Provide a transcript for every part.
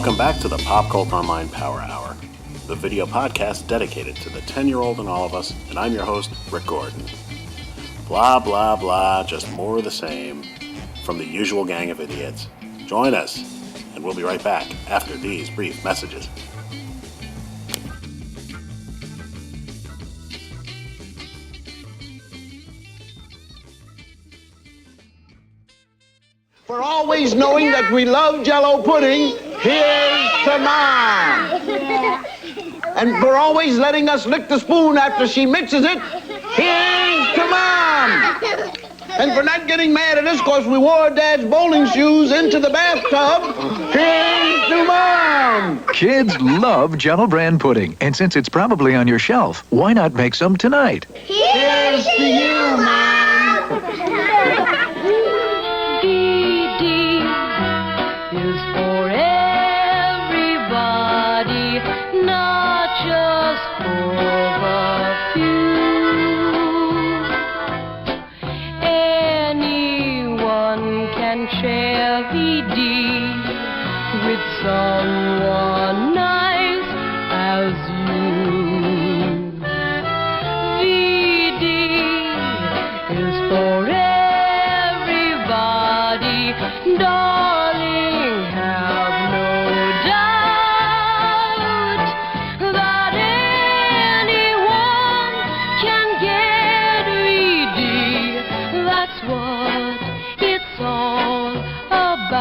Welcome back to the Pop Cult Online Power Hour, the video podcast dedicated to the 10-year-old in all of us, and I'm your host, Rick Gordon. Blah, blah, blah, just more of the same from the usual gang of idiots. Join us, and we'll be right back after these brief messages. For always knowing that we love Jell-O pudding, here's to Mom. And for always letting us lick the spoon after she mixes it, here's to Mom. And for not getting mad at us because we wore Dad's bowling shoes into the bathtub, here's to Mom. Kids love Jell-O brand pudding, and since it's probably on your shelf, why not make some tonight? Here's to you, Mom. Is for everybody, not just for the few. Anyone can share VD with someone nice as you. VD is for everybody, darling. Have no doubt that anyone can get VD. That's what it's all about.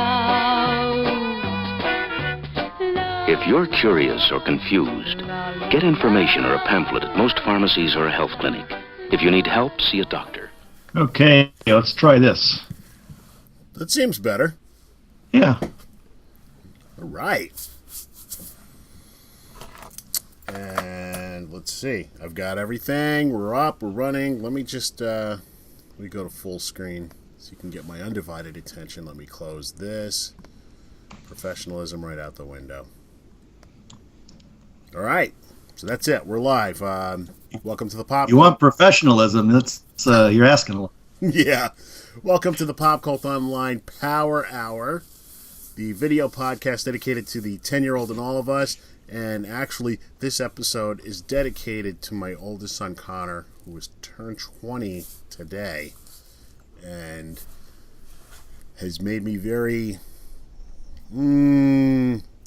If you're curious or confused, get information or a pamphlet at most pharmacies or a health clinic. If you need help, see a doctor. Okay, let's try this. That seems better. Yeah. All right. And let's see. I've got everything. We're up. We're running. Let me just let me go to full screen so you can get my undivided attention. Let me close this. Professionalism right out the window. All right. So that's it. We're live. Welcome to the Pop. You want professionalism? That's you're asking a lot. Yeah. Welcome to the Pop Cult Online Power Hour, the video podcast dedicated to the 10-year-old in all of us. And actually, this episode is dedicated to my oldest son, Connor, who was turned 20 today. And has made me very...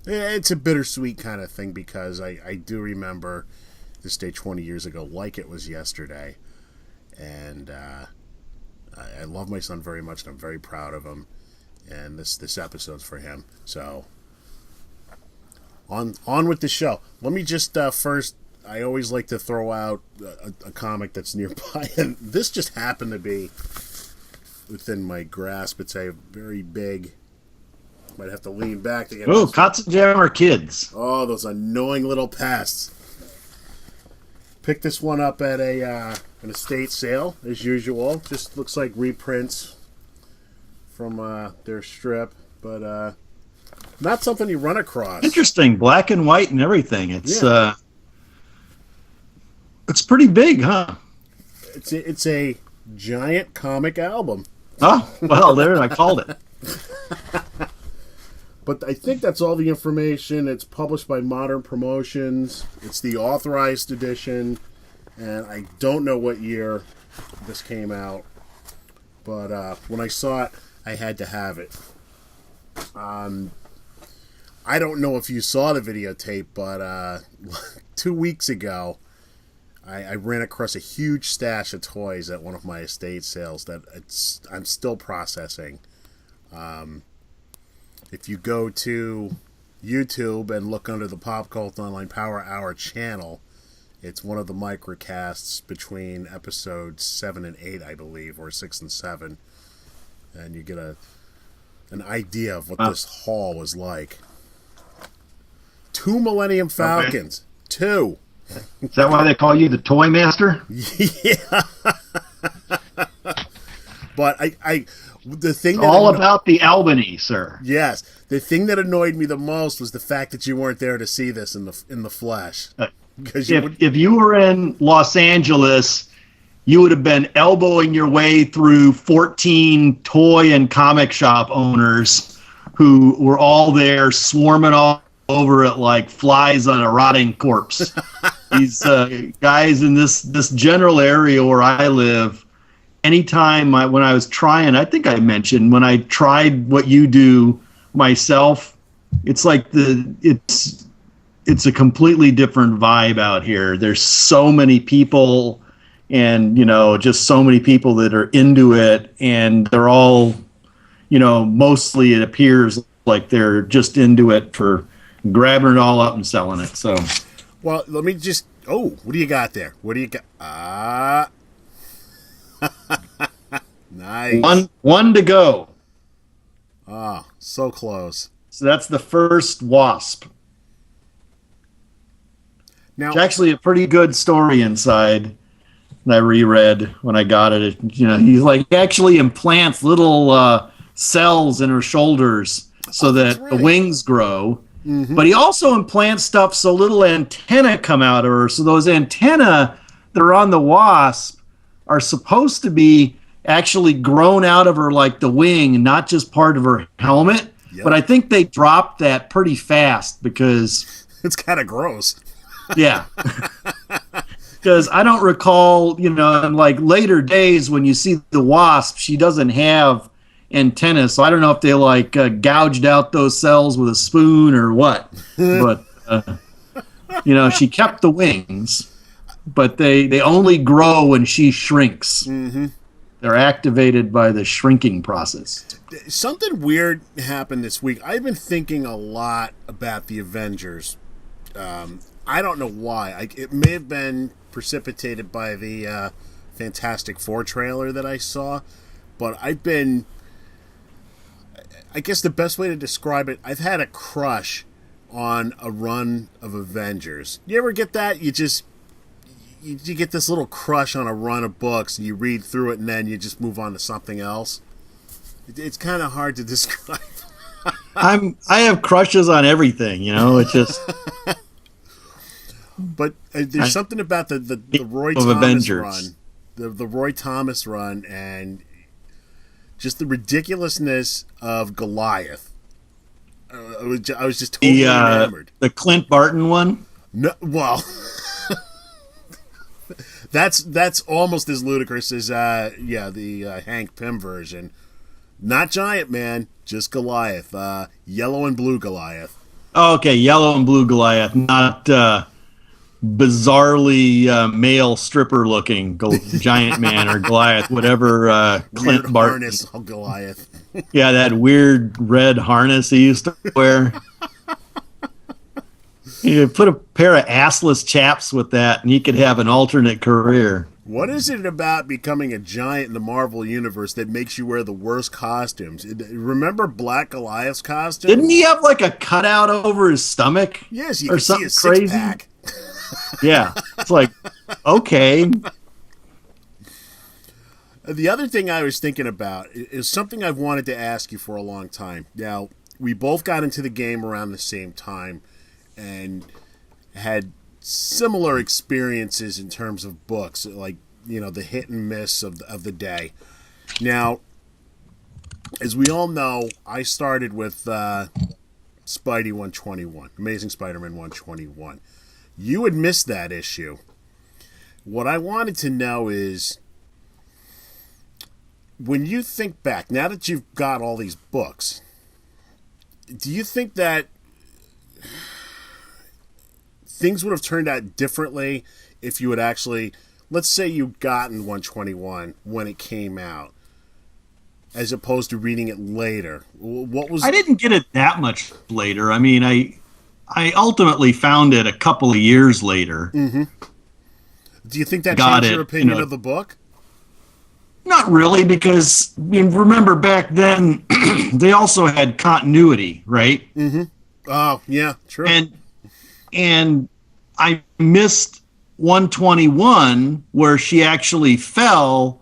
it's a bittersweet kind of thing because I do remember this day 20 years ago like it was yesterday. And I love my son very much, and I'm very proud of him. And this episode's for him. So, on with the show. Let me just first, I always like to throw out a comic that's nearby. And this just happened to be within my grasp. It's a very big... Might have to lean back to get... Oh, Katzenjammer Kids. Oh, those annoying little pests. Picked this one up at an estate sale, as usual. Just looks like reprints from their strip, but not something you run across. Interesting, black and white and everything. It's pretty big, huh? It's a giant comic album. Oh, well, there I called it. But I think that's all the information. It's published by Modern Promotions. It's the authorized edition. And I don't know what year this came out. But when I saw it, I had to have it. I don't know if you saw the videotape, but 2 weeks ago, I ran across a huge stash of toys at one of my estate sales that I'm still processing. If you go to YouTube and look under the Pop Cult Online Power Hour channel, it's one of the microcasts between episodes 7 and 8, I believe, or 6 and 7. And you get an idea of what this haul was like. 2 Millennium Falcons. Okay. 2. Is that why they call you the Toy Master? Yeah. But the thing that all about the Albany, sir. Yes, the thing that annoyed me the most was the fact that you weren't there to see this in the flesh. Because if you were in Los Angeles, you would have been elbowing your way through 14 toy and comic shop owners who were all there swarming all over it like flies on a rotting corpse. These guys in this general area where I live, anytime when I was trying, I think I mentioned, when I tried what you do myself, it's like it's a completely different vibe out here. There's so many people, and just so many people that are into it, and they're all, mostly it appears like they're just into it for grabbing it all up and selling it. So, well, let me just. Oh, what do you got there? What do you got? Nice. One to go. Oh, so close. So that's the first Wasp. Now, It's actually a pretty good story inside that I reread when I got it. He like actually implants little cells in her shoulders so that right. the wings grow. Mm-hmm. But he also implants stuff so little antennae come out of her. So those antennae that are on the Wasp are supposed to be actually grown out of her like the wing, not just part of her helmet. Yep. But I think they dropped that pretty fast because it's kind of gross. yeah. Because I don't recall, in like later days when you see the Wasp, she doesn't have antennas. So I don't know if they like gouged out those cells with a spoon or what. But, she kept the wings, but they only grow when she shrinks. Mm-hmm. They're activated by the shrinking process. Something weird happened this week. I've been thinking a lot about the Avengers. I don't know why. It may have been precipitated by the Fantastic Four trailer that I saw, but I guess the best way to describe it, I've had a crush on a run of Avengers. You ever get that? You get this little crush on a run of books, and you read through it, and then you just move on to something else. It's kind of hard to describe. I have crushes on everything, it's just. But there's something about the Roy Thomas Avengers. run, the Roy Thomas run, and just the ridiculousness of Goliath. I was just totally enamored. The Clint Barton one. No, well, that's almost as ludicrous as the Hank Pym version. Not Giant Man, just Goliath. Yellow and blue Goliath. Oh, okay, yellow and blue Goliath, not bizarrely male stripper looking Giant Man or Goliath, whatever Clint Weird Barton. harness on Goliath. Yeah, that weird red harness he used to wear. You put a pair of assless chaps with that, and you could have an alternate career. What is it about becoming a giant in the Marvel Universe that makes you wear the worst costumes? Remember Black Goliath's costume? Didn't he have like a cutout over his stomach? Yes, you or can see something his crazy? six-pack. Yeah, it's like, okay. The other thing I was thinking about is something I've wanted to ask you for a long time. Now, we both got into the game around the same time and had similar experiences in terms of books, like, the hit and miss of the day. Now, as we all know, I started with Spidey 121, Amazing Spider-Man 121. You had missed that issue. What I wanted to know is, when you think back, now that you've got all these books, do you think that things would have turned out differently if you had actually, let's say you'd gotten 121 when it came out, as opposed to reading it later? What was? I didn't get it that much later. I mean, I ultimately found it a couple of years later. Mm-hmm. Do you think that changed your opinion of the book? Not really, because remember back then they also had continuity, right? Mm-hmm. Oh, yeah, true. And I missed 121 where she actually fell,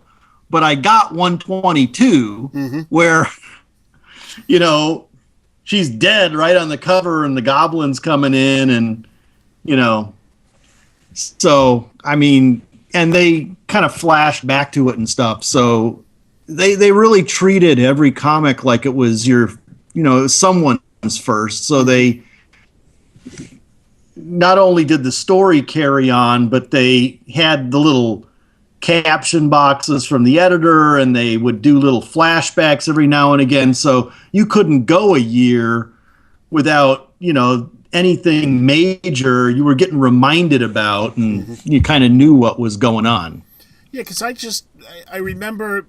but I got 122 where, she's dead right on the cover and the goblin's coming in and, so, I mean, and they kind of flashed back to it and stuff. So they really treated every comic like it was someone's first. So they not only did the story carry on, but they had the little caption boxes from the editor, and they would do little flashbacks every now and again. So you couldn't go a year without, anything major you were getting reminded about, and you kind of knew what was going on. Yeah, because I remember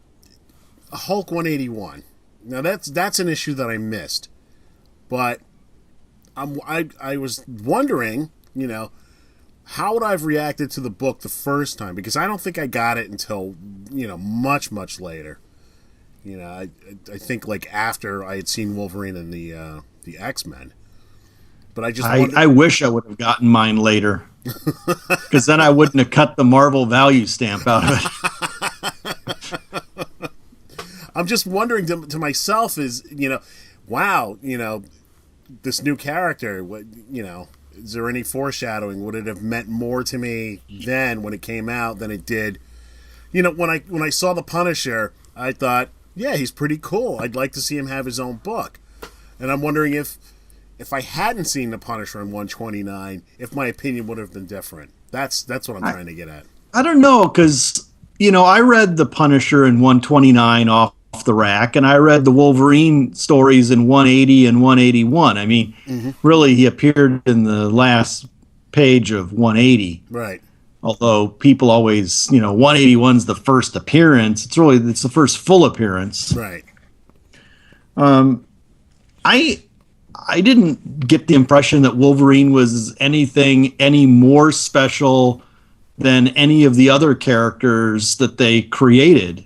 Hulk 181. Now that's an issue that I missed, but I was wondering, how would I have reacted to the book the first time? Because I don't think I got it until much later. I think like after I had seen Wolverine and the X-Men. But I wish I would have gotten mine later, because then I wouldn't have cut the Marvel value stamp out of it. I'm just wondering to myself is, wow, this new character, what, is there any foreshadowing? Would it have meant more to me then when it came out than it did? When I saw the Punisher, I thought, yeah, he's pretty cool. I'd like to see him have his own book. And I'm wondering if I hadn't seen the Punisher in 129, if my opinion would have been different. That's what I'm trying to get at. I don't know, because, I read the Punisher in 129 off the rack, and I read the Wolverine stories in 180 and 181. I mean, really, he appeared in the last page of 180. Right. Although people always, 181's the first appearance. It's the first full appearance. Right. I didn't get the impression that Wolverine was anything any more special than any of the other characters that they created,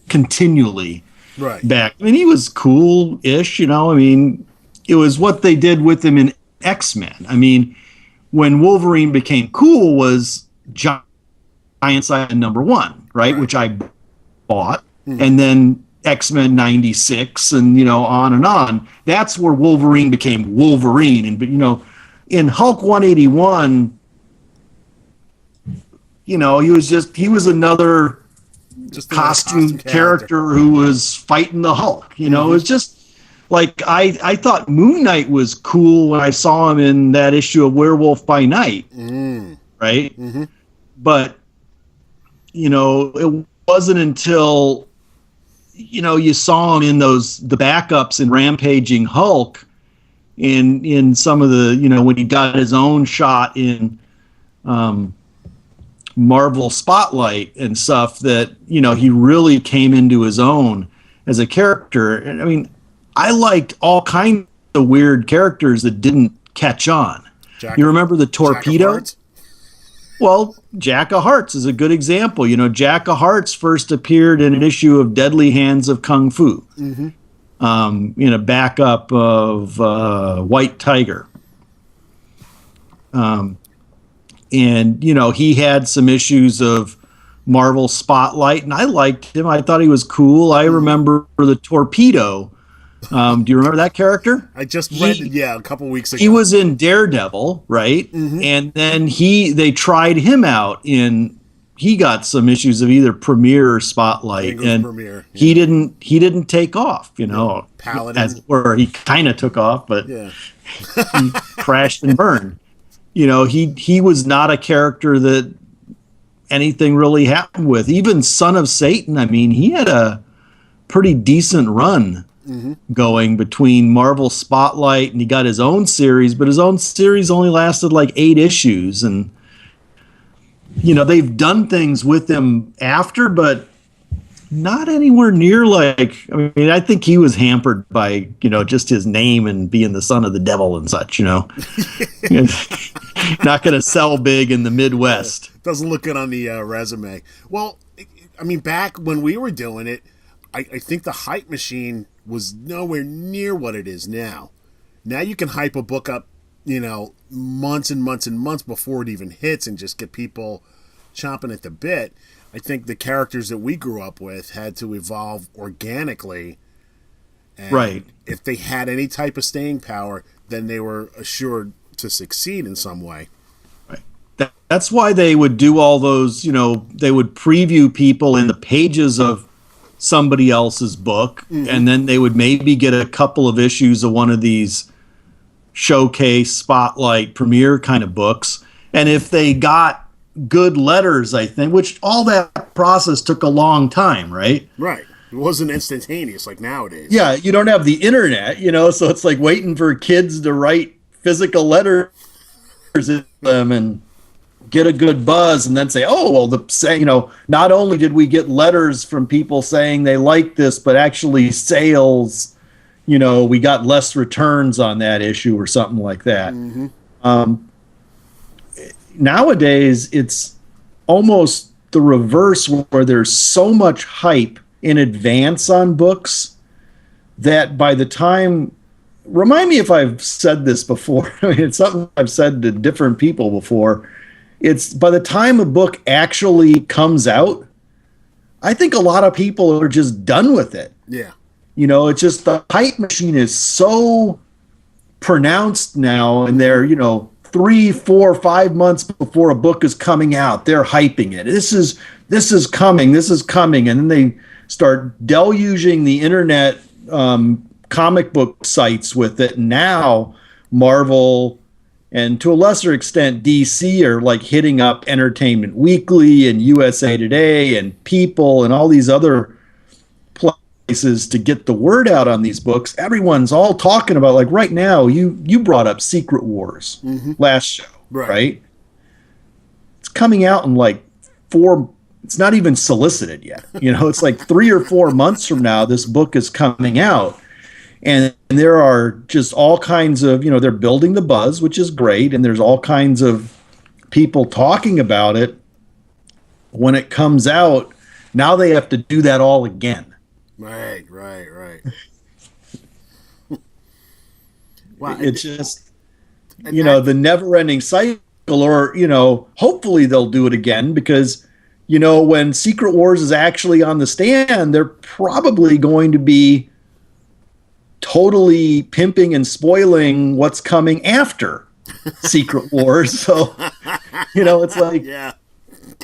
continually. Right. Back. I mean, he was cool-ish, it was what they did with him in X-Men. I mean, when Wolverine became cool was Giant Size #1, right? Which I bought. And then X-Men 96 and, on and on. That's where Wolverine became Wolverine. And, in Hulk 181, he was another just costume character who was fighting the Hulk. It was just like, I thought Moon Knight was cool when I saw him in that issue of Werewolf by Night. Right? But, it wasn't until you saw him in the backups in Rampaging Hulk, in some of the, when he got his own shot in Marvel Spotlight and stuff, that, he really came into his own as a character. And I mean, I liked all kinds of weird characters that didn't catch on. You remember the Torpedo? Well, Jack of Hearts is a good example. Jack of Hearts first appeared in an issue of Deadly Hands of Kung Fu, in a backup of White Tiger. And, he had some issues of Marvel Spotlight, and I liked him. I thought he was cool. I remember the Torpedo. Do you remember that character? I just read it, a couple weeks ago. He was in Daredevil, right? And then they tried him out he got some issues of either Premiere or Spotlight, and Premiere, he didn't take off, Paladin. Or he kind of took off, but he crashed and burned. He was not a character that anything really happened with. Even Son of Satan, I mean, he had a pretty decent run going between Marvel Spotlight, and he got his own series, but his own series only lasted like 8 issues. And, they've done things with him after, but not anywhere near like, I think he was hampered by, just his name and being the son of the devil and such, Not going to sell big in the Midwest. Doesn't look good on the resume. Well, back when we were doing it, I think the hype machine was nowhere near what it is now. Now you can hype a book up, months and months and months before it even hits and just get people chomping at the bit. I think the characters that we grew up with had to evolve organically. And right. If they had any type of staying power, then they were assured to succeed in some way. Right. That's why they would do all those, they would preview people in the pages of somebody else's book, and then they would maybe get a couple of issues of one of these showcase, spotlight, premiere kind of books. And if they got good letters, I think, which all that process took a long time, right? Right. It wasn't instantaneous like nowadays. Yeah, you don't have the internet, so it's like waiting for kids to write physical letters in them and get a good buzz and then say, oh, well, not only did we get letters from people saying they like this, but actually sales, we got less returns on that issue or something like that. Mm-hmm. Nowadays, it's almost the reverse, where there's so much hype in advance on books that by the time, remind me if I've said this before, it's something I've said to different people before, it's by the time a book actually comes out, I think a lot of people are just done with it. Yeah. It's just the hype machine is so pronounced now, and they're, 3, 4, 5 months before a book is coming out, they're hyping it. This is coming, and then they start deluging the internet comic book sites with it. Now Marvel and to a lesser extent DC are like hitting up Entertainment Weekly and USA Today and People and all these other places to get the word out on these books. Everyone's all talking about, like right now, you brought up Secret Wars last show, right? It's coming out in like 4, it's not even solicited yet. It's like 3 or 4 months from now, this book is coming out. And there are just all kinds of, they're building the buzz, which is great. And there's all kinds of people talking about it. When it comes out, now they have to do that all again. Right. Wow. It's just, the never-ending cycle, or, hopefully they'll do it again because, when Secret Wars is actually on the stand, they're probably going to be totally pimping and spoiling what's coming after Secret Wars. So, it's like, yeah.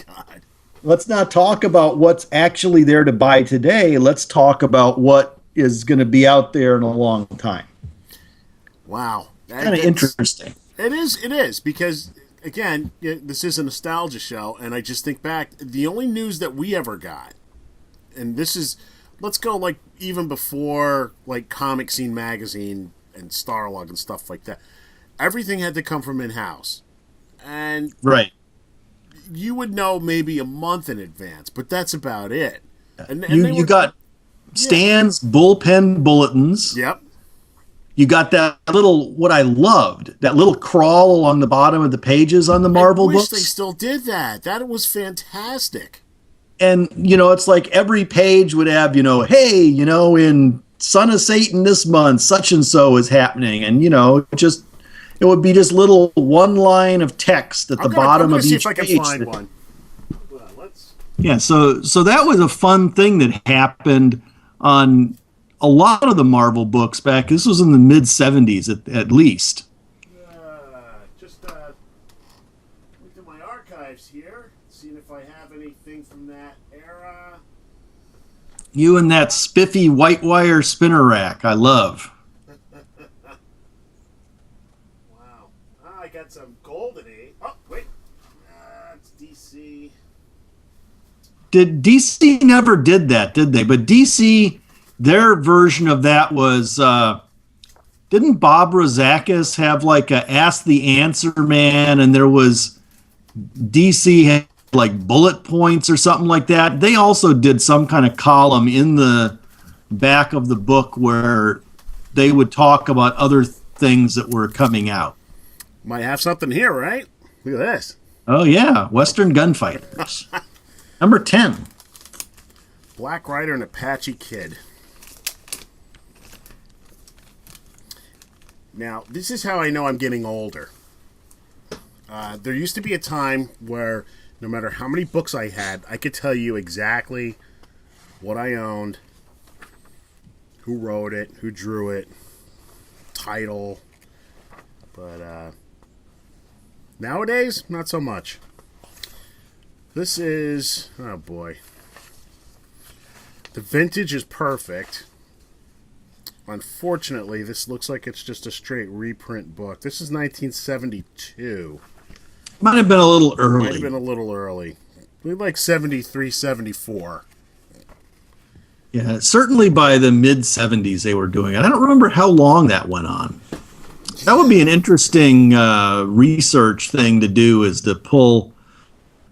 God. Let's not talk about what's actually there to buy today. Let's talk about what is going to be out there in a long time. Wow. Kind of interesting. It is, because, again, this is a nostalgia show, and I just think back, the only news that we ever got, and this is, let's go, like, even before, like, Comic Scene Magazine and Starlog and stuff like that, everything had to come from in-house. And right. You would know maybe a month in advance, but that's about it. And you got Stan's bullpen bulletins. Yep. You got that little, what I loved, that little crawl along the bottom of the pages on the Marvel books. I wish they still did that. That was fantastic. And, it's like every page would have, hey, in Son of Satan this month, such and so is happening. And, it would be just little one line of text at the bottom of each page. See if I can find one. Yeah, so that was a fun thing that happened on a lot of the Marvel books back. This was in the mid-'70s at least. Just looked at my archives here, seeing if I have anything from that era. You and that spiffy white wire spinner rack, I love. Wow. I got some Golden Age. Oh, wait. It's DC. DC never did that, did they? But DC, their version of that was, didn't Bob Rozakis have like a Ask the Answer Man, and there was DC had like bullet points or something like that. They also did some kind of column in the back of the book where they would talk about other things that were coming out. Might have something here, right? Look at this. Oh yeah, Western Gunfighters. Number 10. Black Rider and Apache Kid. Now, this is how I know I'm getting older. There used to be a time where no matter how many books I had, I could tell you exactly what I owned, who wrote it, who drew it, title. But nowadays, not so much. This is, oh boy. The vintage is perfect. unfortunately, this looks like it's just a straight reprint book. This is 1972. Might have been a little Might early. have been a little early. Like 73, 74. Yeah, certainly by the mid 70s they were doing it. I don't remember how long that went on. That would be an interesting research thing to do, is to pull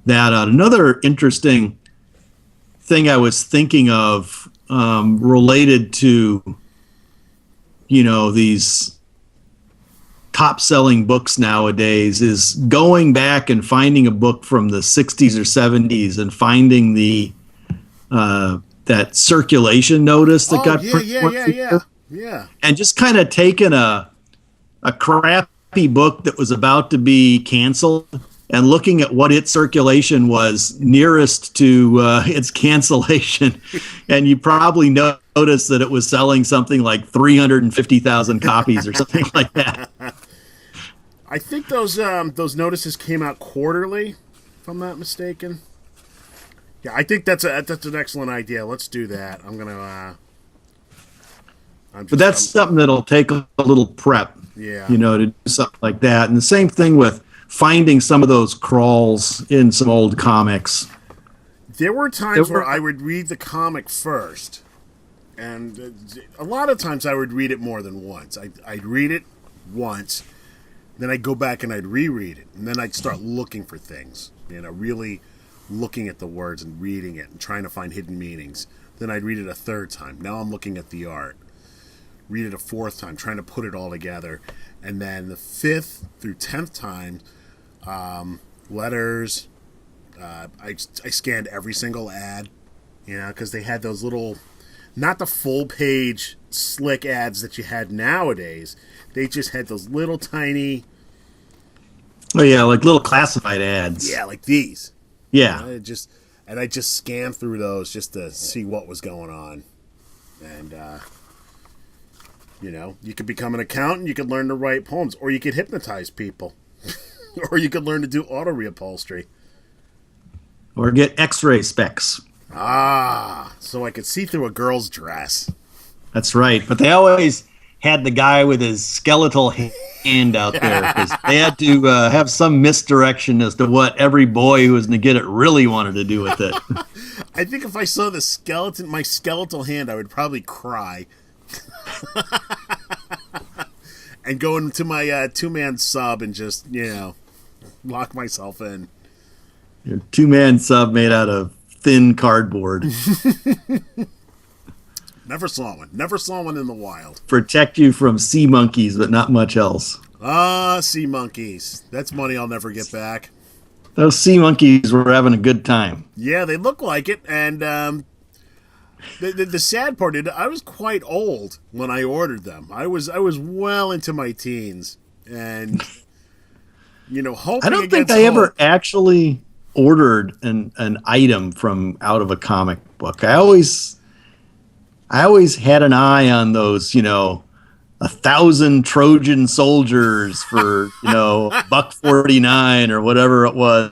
that out. Another interesting thing I was thinking of related to, these top-selling books nowadays is going back and finding a book from the 60s or 70s and finding the that circulation notice that got printed. Yeah. And just kind of taking a crappy book that was about to be canceled and looking at what its circulation was nearest to its cancellation. And you probably noticed that it was selling something like 350,000 copies or something like that. I think those notices came out quarterly, if I'm not mistaken. Yeah, I think that's an excellent idea. Let's do that. I'm gonna. But that's something that'll take a little prep. Yeah. To do something like that. And the same thing with finding some of those crawls in some old comics. There were times where I would read the comic first, and a lot of times I would read it more than once. I'd read it once, then I'd go back and I'd reread it, and then I'd start looking for things, really looking at the words and reading it and trying to find hidden meanings. Then I'd read it a third time. Now I'm looking at the art. Read it a fourth time, trying to put it all together. And then the 5th through 10th time, letters. I scanned every single ad, because they had those little, not the full page slick ads that you had nowadays. They just had those little tiny. Oh yeah, like little classified ads. Yeah, like these. Yeah. I just scanned through those just to see what was going on, and you could become an accountant. You could learn to write poems, or you could hypnotize people, or you could learn to do auto reupholstery. Or get X-ray specs. So I could see through a girl's dress. That's right. But they always had the guy with his skeletal hand out there because they had to have some misdirection as to what every boy who was going to get it really wanted to do with it. I think if I saw my skeletal hand, I would probably cry. And go into my 2-man sub and just, lock myself in. Your 2-man sub made out of thin cardboard. Never saw one. Never saw one in the wild. Protect you from sea monkeys, but not much else. Sea monkeys. That's money I'll never get back. Those sea monkeys were having a good time. Yeah, they look like it. And the sad part is I was quite old when I ordered them. I was well into my teens. And, hoping I don't think I ever actually ordered an item from out of a comic book. I always had an eye on those, 1,000 Trojan soldiers for, $1.49 or whatever it was,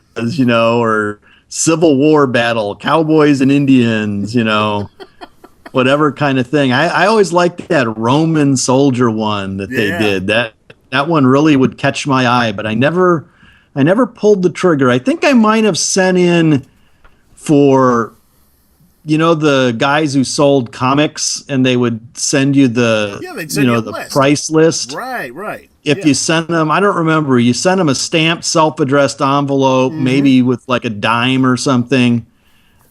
or Civil War battle, cowboys and Indians, whatever kind of thing. I always liked that Roman soldier one that they did. That one really would catch my eye, but I never pulled the trigger. I think I might have sent in for, the guys who sold comics, and they would send you the, the price list. Right. If you send them, I don't remember, you send them a stamped, self-addressed envelope, maybe with like a dime or something.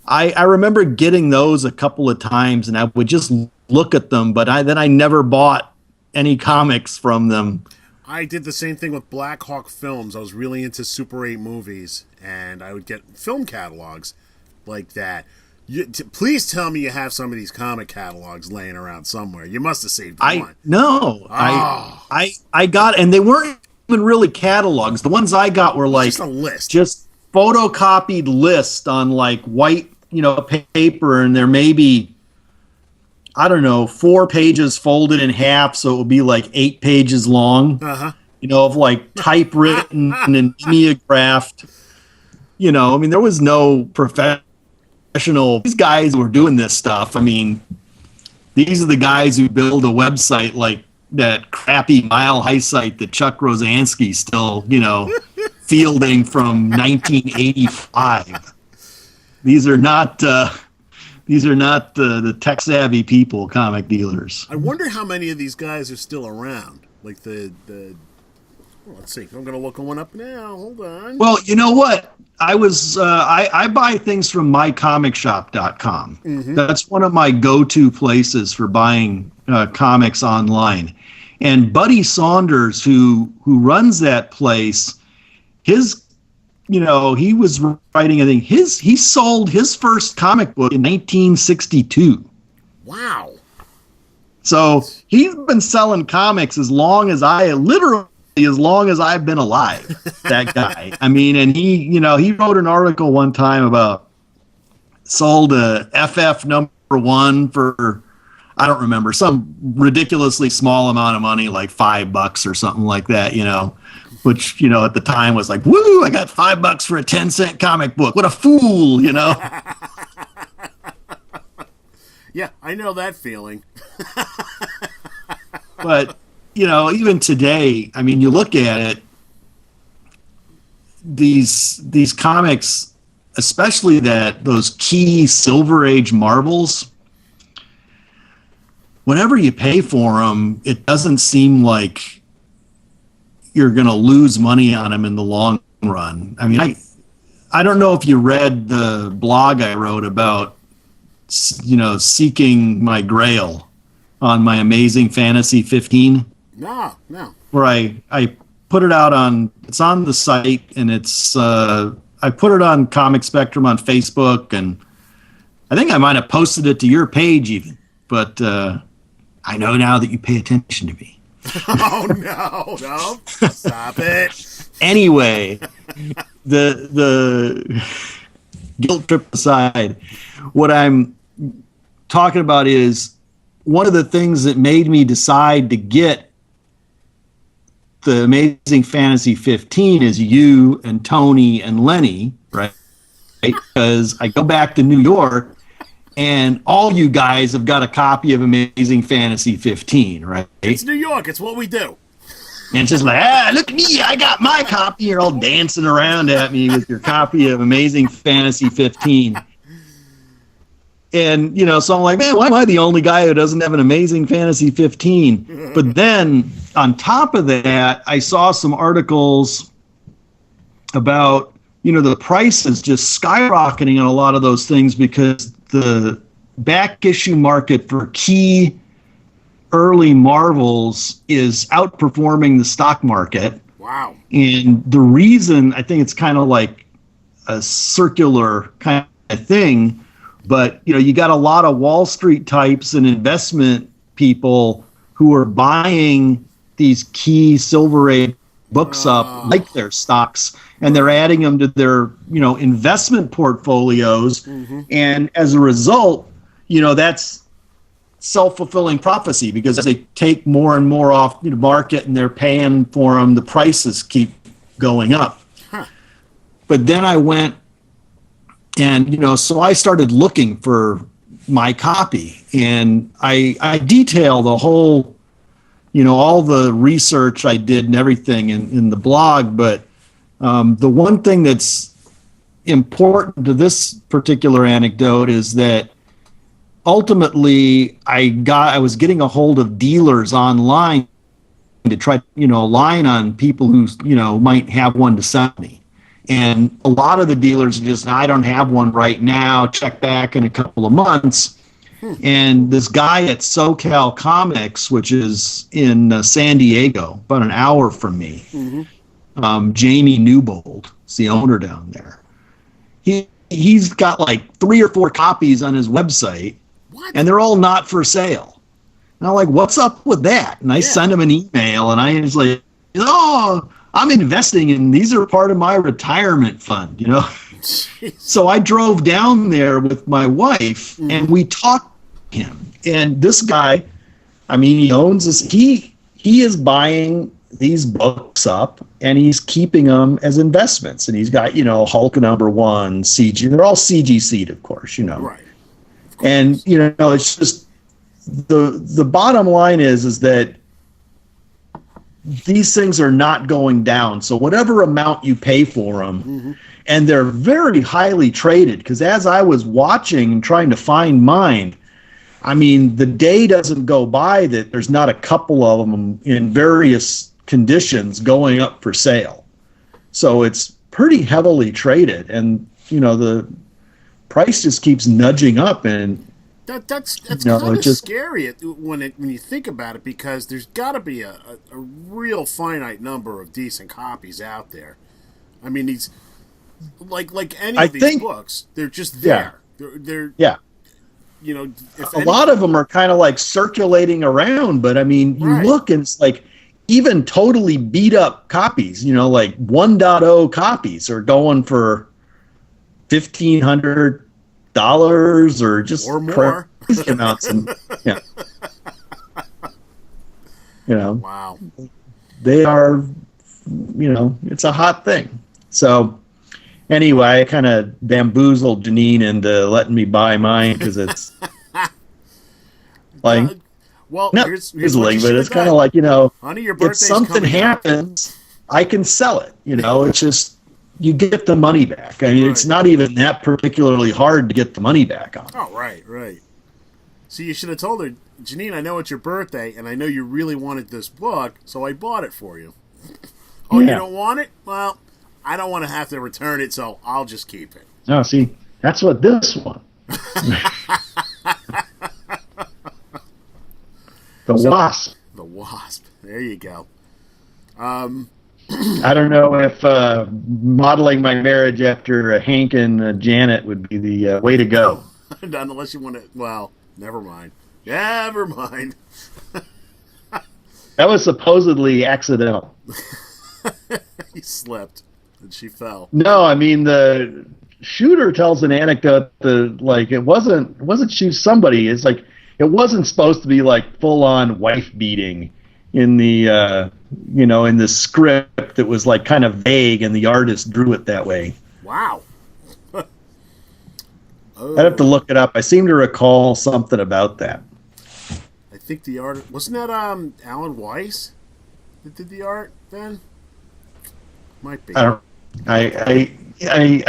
I remember getting those a couple of times, and I would just look at them, but I never bought any comics from them. I did the same thing with Black Hawk Films. I was really into Super 8 movies, and I would get film catalogs like that. Please tell me you have some of these comic catalogs laying around somewhere. You must have saved one. No. Oh. I got, and they weren't even really catalogs. The ones I got were like just a list. Just photocopied list on like white, paper, and there may be, I don't know, 4 pages folded in half, so it would be like 8 pages long. Of like typewritten and mimeographed. There was no professional. These guys who were doing this stuff, These are the guys who build a website like that crappy Mile High site that Chuck Rosansky still, fielding from 1985. These are not the tech savvy people, comic dealers. I wonder how many of these guys are still around. Like well, let's see. I'm going to look one up now. Hold on. Well, you know what? I buy things from mycomicshop.com. Mm-hmm. That's one of my go-to places for buying comics online. And Buddy Saunders, who runs that place, he was writing, I think, he sold his first comic book in 1962. Wow. So he's been selling comics as long as I've been alive, that guy. I mean, and he wrote an article one time about sold a FF #1 for, I don't remember, some ridiculously small amount of money, like $5 or something like that, which, at the time was like, woo, I got $5 for a 10-cent comic book. What a fool, Yeah, I know that feeling. But, even today, I mean, you look at it, these comics, especially those key Silver Age Marvels, whenever you pay for them, it doesn't seem like you're going to lose money on them in the long run. I mean, I don't know if you read the blog I wrote about, seeking my grail on my Amazing Fantasy 15. No. Where I put it out it's on the site, and I put it on Comic Spectrum on Facebook, and I think I might have posted it to your page even, but I know now that you pay attention to me. Oh, no, stop it. Anyway, the guilt trip aside, what I'm talking about is one of the things that made me decide to get the Amazing Fantasy 15 is you and Tony and Lenny, right? Because I go back to New York, and all you guys have got a copy of Amazing Fantasy 15, right? It's New York. It's what we do. And it's just like, look at me. I got my copy. You're all dancing around at me with your copy of Amazing Fantasy 15. And, so I'm like, man, why am I the only guy who doesn't have an Amazing Fantasy 15? But then on top of that, I saw some articles about, the prices just skyrocketing on a lot of those things because the back issue market for key early Marvels is outperforming the stock market. Wow. And the reason, I think it's kind of like a circular kind of thing, but you got a lot of Wall Street types and investment people who are buying these key Silver Age books up like their stocks, and they're adding them to their investment portfolios. Mm-hmm. And as a result, that's self-fulfilling prophecy, because as they take more and more off the market and they're paying for them, the prices keep going up. Huh. But then I went and so I started looking for my copy, and I detail the whole all the research I did and everything in the blog. But the one thing that's important to this particular anecdote is that ultimately I was getting a hold of dealers online to try, line on people who, might have one to sell me. And a lot of the dealers just, I don't have one right now, check back in a couple of months. And this guy at SoCal Comics, which is in San Diego, about an hour from me, Jamie Newbold is the owner down there. He's got like 3 or 4 copies on his website, and they're all not for sale. And I'm like, what's up with that? And I sent him an email, and I was like, I'm investing in, these are part of my retirement fund, So I drove down there with my wife, and we talked to him. And this guy, I mean, he owns this, he is buying these books up, and he's keeping them as investments. And he's got, Hulk #1, CG, they're all CGC'd, of course, Right. And, it's just the bottom line is that these things are not going down. So whatever amount you pay for them, and they're very highly traded, because as I was watching and trying to find mine, I mean, the day doesn't go by that there's not a couple of them in various conditions going up for sale. So it's pretty heavily traded, and the price just keeps nudging up, and That's No, kind it of just- scary when you think about it, because there's got to be a real finite number of decent copies out there. I mean, these like any of these books, they're just there. They're yeah. If A lot of them are kind of like circulating around, but I mean, you look and it's like even totally beat up copies, like 1.0 copies are going for $1,500 or just or more crazy amounts. And, wow, they are, it's a hot thing. So anyway, I kind of bamboozled Janine into letting me buy mine because it's like, well, no, here's but what you it's should've kind of done. like, Honey, your if birthday's something coming up. happens, I can sell it. It's just, you get the money back. I mean, it's not even that particularly hard to get the money back on. Oh, right. So you should have told her, Janine, I know it's your birthday, and I know you really wanted this book, so I bought it for you. Oh, you don't want it? Well, I don't want to have to return it, so I'll just keep it. No, see, that's what this one. Wasp. The Wasp. There you go. I don't know if modeling my marriage after Hank and Janet would be the way to go. Unless you want to, well, never mind. Never mind. That was supposedly accidental. He slipped, and she fell. No, I mean, the shooter tells an anecdote that, like, it wasn't shoot somebody. It's like, it wasn't supposed to be like full on wife beating in the in the script. It was like kind of vague, and the artist drew it that way. Wow. I'd have to look it up. I seem to recall something about that. I think the art wasn't that Alan Weiss that did the art then. Might be. I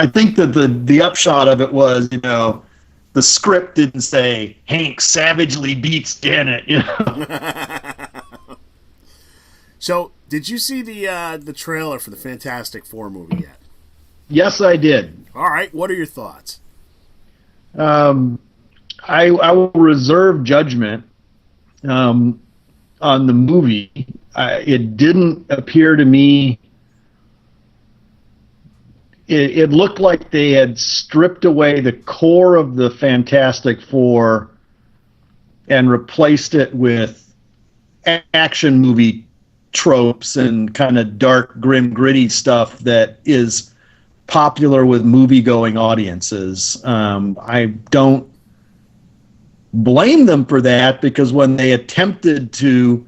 think that the upshot of it was, the script didn't say Hank savagely beats Janet. So, did you see the trailer for the Fantastic Four movie yet? Yes, I did. All right. What are your thoughts? I will reserve judgment on the movie. It didn't appear to me. It looked like they had stripped away the core of the Fantastic Four and replaced it with action movie tropes and kind of dark, grim, gritty stuff that is popular with movie-going audiences. I don't blame them for that, because when they attempted to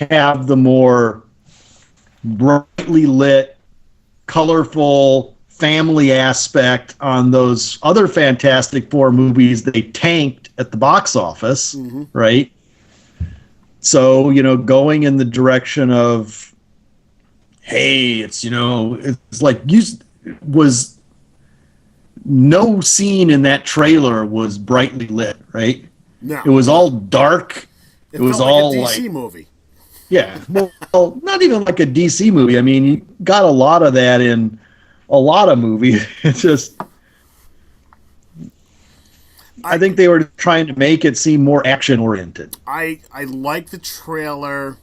have the more brightly lit, colorful family aspect on those other Fantastic Four movies, they tanked at the box office, right? So, going in the direction of, hey, it's like was no scene in that trailer was brightly lit, right? No. It was all dark. It was felt all like a DC movie. Yeah, well, not even like a DC movie. I mean, you got a lot of that in a lot of movies. It's just, I think they were trying to make it seem more action oriented. I like the trailer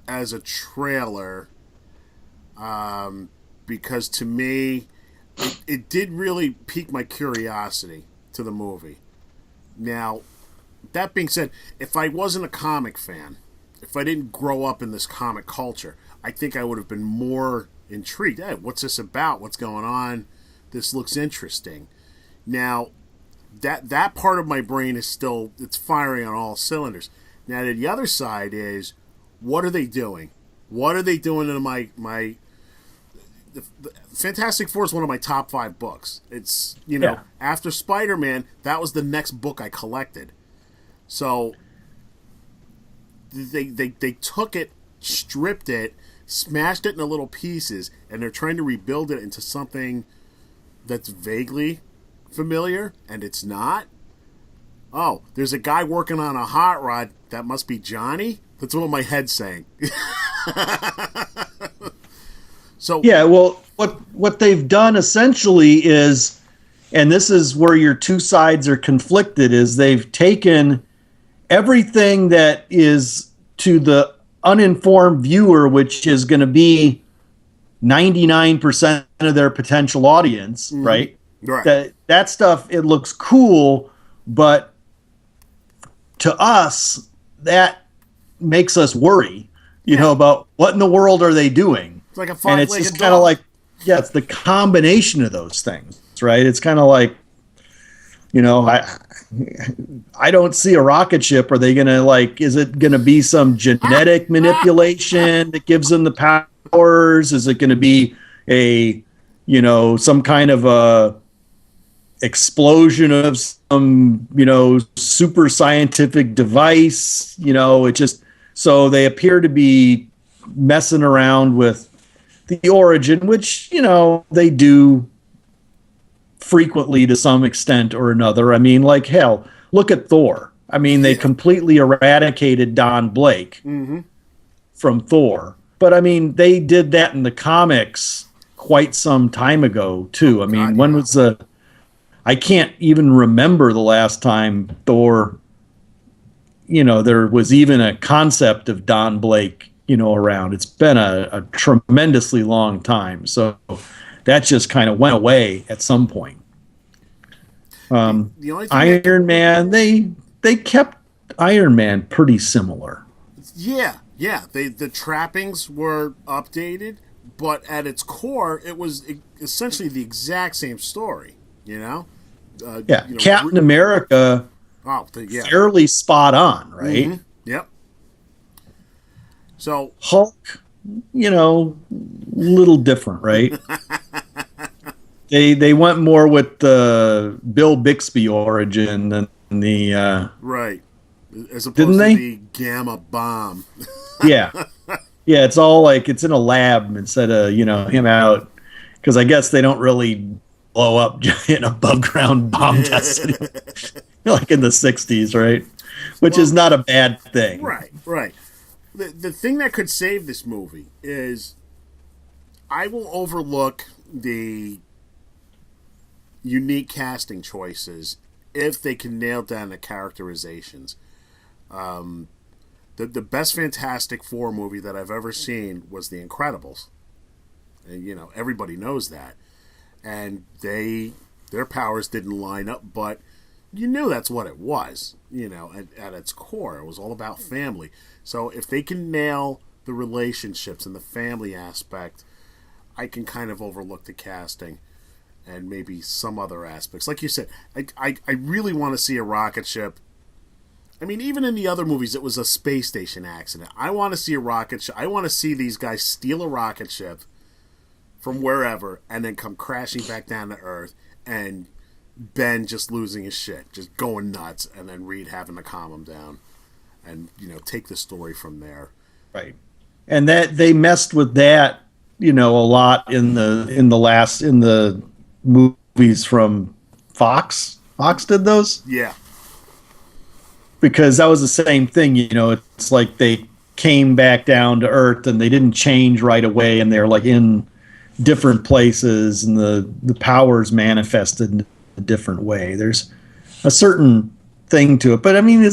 as a trailer, because to me, it did really pique my curiosity to the movie. Now, that being said, if I wasn't a comic fan, if I didn't grow up in this comic culture, I think I would have been more intrigued. Hey, what's this about? What's going on? This looks interesting. Now, that part of my brain is still, it's firing on all cylinders. Now, the other side is, what are they doing? What are they doing to my the Fantastic Four is one of my top 5 books. It's, after Spider-Man, that was the next book I collected. So they took it, stripped it, smashed it into little pieces, and they're trying to rebuild it into something that's vaguely familiar, and it's not. Oh, there's a guy working on a hot rod. That must be Johnny. That's what my head's saying. So yeah, well, what they've done essentially is, and this is where your two sides are conflicted, is they've taken everything that is to the uninformed viewer, which is going to be 99% of their potential audience, right? Right. That stuff, it looks cool, but to us, that makes us worry, you know, about what in the world are they doing? It's like a and it's five-legged just kind of dog. like, yeah, it's the combination of those things, right? It's kind of like, you know, I don't see a rocket ship. Are they going to, like, is it going to be some genetic manipulation that gives them the powers? Is it going to be a, you know, some kind of a explosion of some, you know, super scientific device? You know, it just, so they appear to be messing around with the origin, which, you know, they do frequently to some extent or another. I mean, like, hell, look at Thor. I mean, they completely eradicated Don Blake from Thor. But, I mean, they did that in the comics quite some time ago, too. I mean, when was the... I can't even remember the last time Thor, you know, there was even a concept of Don Blake, you know, around. It's been a tremendously long time. So that just kind of went away at some point. The only thing Iron Man, they kept Iron Man pretty similar. Yeah. The trappings were updated, but at its core, it was essentially the exact same story. You know. Yeah, you know, Captain America, fairly spot on, right? Yep. So Hulk, you know, little different, right? They went more with the Bill Bixby origin than the right, as opposed didn't they? to the gamma bomb. Yeah, it's all like it's in a lab instead of, you know, him out, because I guess they don't really blow up giant above ground bomb tests like in the 60s, right? Which is not a bad thing. Right. The thing that could save this movie is I will overlook the unique casting choices if they can nail down the characterizations. The best Fantastic Four movie that I've ever seen was The Incredibles. And, you know, everybody knows that. And their powers didn't line up, but you knew that's what it was. You know, at its core, it was all about family. So if they can nail the relationships and the family aspect, I can kind of overlook the casting and maybe some other aspects. Like you said, I really want to see a rocket ship. I mean, even in the other movies, it was a space station accident. I want to see a rocket ship. I want to see these guys steal a rocket ship from wherever and then come crashing back down to Earth, and Ben just losing his shit, just going nuts, and then Reed having to calm him down and, you know, take the story from there. Right. And that they messed with that, you know, a lot in the movies from Fox. Fox did those? Yeah. Because that was the same thing, you know, it's like they came back down to Earth and they didn't change right away, and they're like in different places, and the powers manifested in a different way. There's a certain thing to it, but I mean,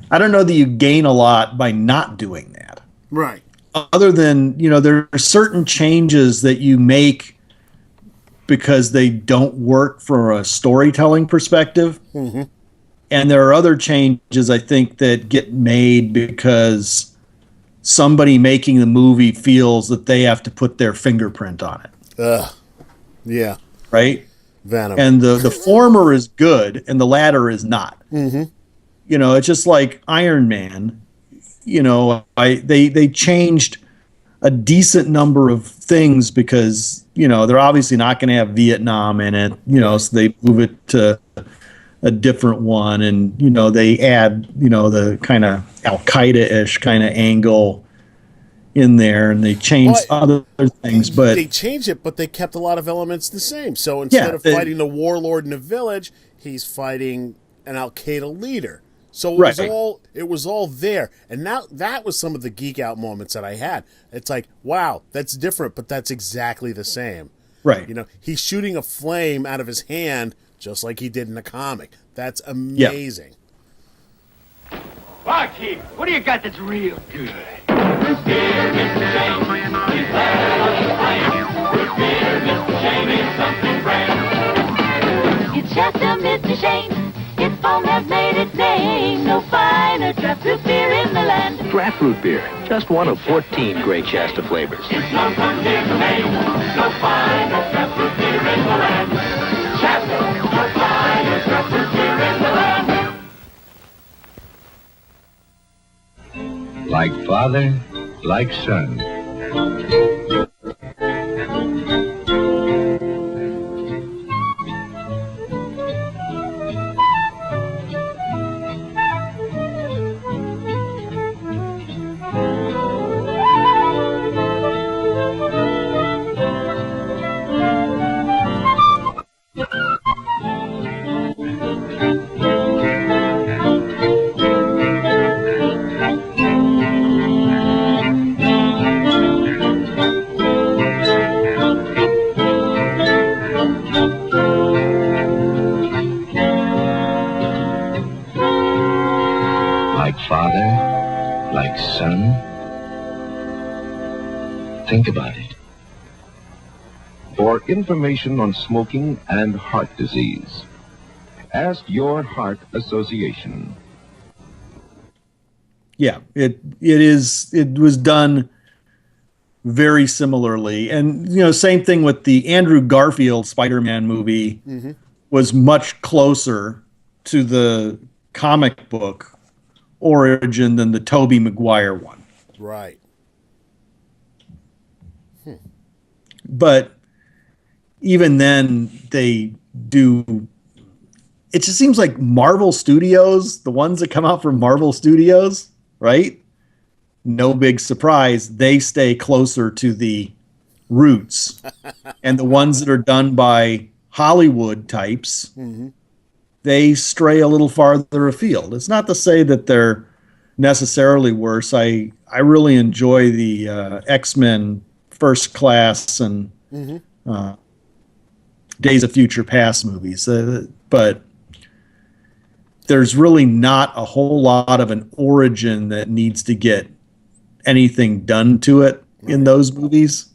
I don't know that you gain a lot by not doing that. Right. Other than, you know, there are certain changes that you make because they don't work from a storytelling perspective. Mm-hmm. And there are other changes, I think, that get made because somebody making the movie feels that they have to put their fingerprint on it. Yeah. Right? Venom. And the former is good and the latter is not. Mm-hmm. You know, it's just like Iron Man. You know, they changed a decent number of things because, you know, they're obviously not going to have Vietnam in it, you know, so they move it to a different one, and they add the kind of Al Qaeda-ish kind of angle in there, and they change other things, but they changed it, but they kept a lot of elements the same. So instead of fighting the warlord in a village, he's fighting an Al Qaeda leader. So it was all there, and that was some of the geek out moments that I had. It's like, wow, that's different, but that's exactly the same. Right. He's shooting a flame out of his hand just like he did in the comic. That's amazing. Barkeep, what do you got that's real good? It's just a Mr. Shane. Its foam has made its name. No finer draft root beer in the land. Draft root beer, just one of 14 great Shasta flavors. It's no finer draft root beer in the land. Shasta, no finer draft root beer in the land. Like father, like son. Father, like son. Think about it. For information on smoking and heart disease, ask your heart association. Yeah, it was done very similarly, and same thing with the Andrew Garfield Spider-Man movie. Was much closer to the comic book origin than the Tobey Maguire one. Right. But even then, they do. It just seems like Marvel Studios, the ones that come out from Marvel Studios, right? No big surprise, they stay closer to the roots. And the ones that are done by Hollywood types, they stray a little farther afield. It's not to say that they're necessarily worse. I really enjoy the X-Men First Class and Days of Future Past movies, but there's really not a whole lot of an origin that needs to get anything done to it in those movies,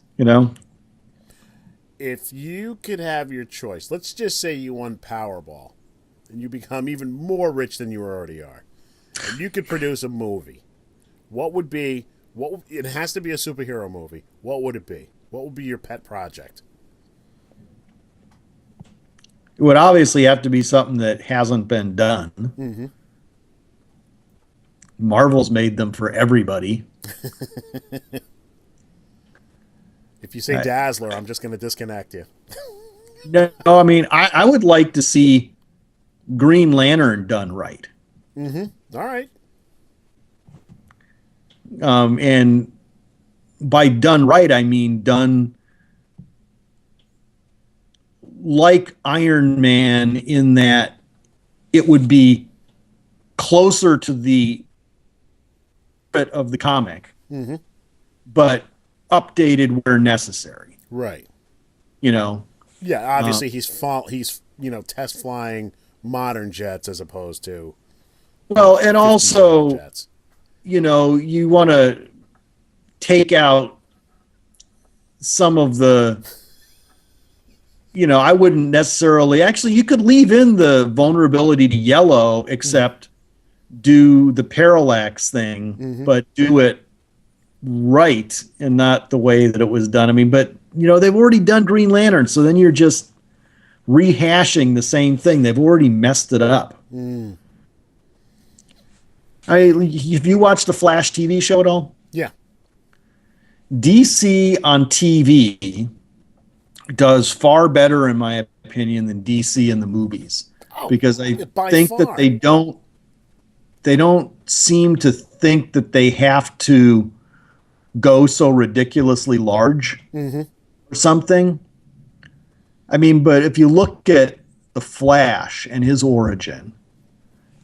If you could have your choice, let's just say you won Powerball and you become even more rich than you already are, and you could produce a movie, it has to be a superhero movie. What would it be? What would be your pet project? It would obviously have to be something that hasn't been done. Marvel's made them for everybody. If you say Dazzler, I'm just going to disconnect you. No, I mean, I would like to see Green Lantern done right. All right. And by done right, I mean done like Iron Man, in that it would be closer to the of the comic, but updated where necessary. Right. Yeah, obviously he's test flying modern jets as opposed to and also jets. You want to take out some of the I wouldn't necessarily, actually you could leave in the vulnerability to yellow, except do the parallax thing, but do it right and not the way that it was done. I mean, but they've already done Green Lantern, so then you're just rehashing the same thing. They've already messed it up. Have you watched the Flash TV show at all? Yeah. DC on TV does far better, in my opinion, than DC in the movies. because I by think that far. they don't seem to think that they have to go so ridiculously large or something. I mean, but if you look at the Flash and his origin,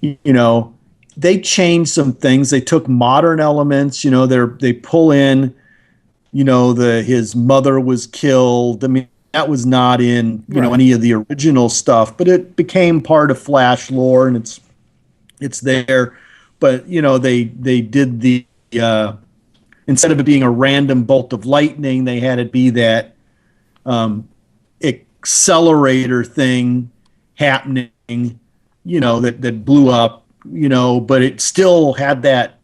you know, they changed some things. They took modern elements, you know, they pull in, you know, his mother was killed. I mean, that was not in, you know, Right. any of the original stuff, but it became part of Flash lore and it's there. But, you know, they did the instead of it being a random bolt of lightning, they had it be that accelerator thing happening, you know, that blew up, you know, but it still had that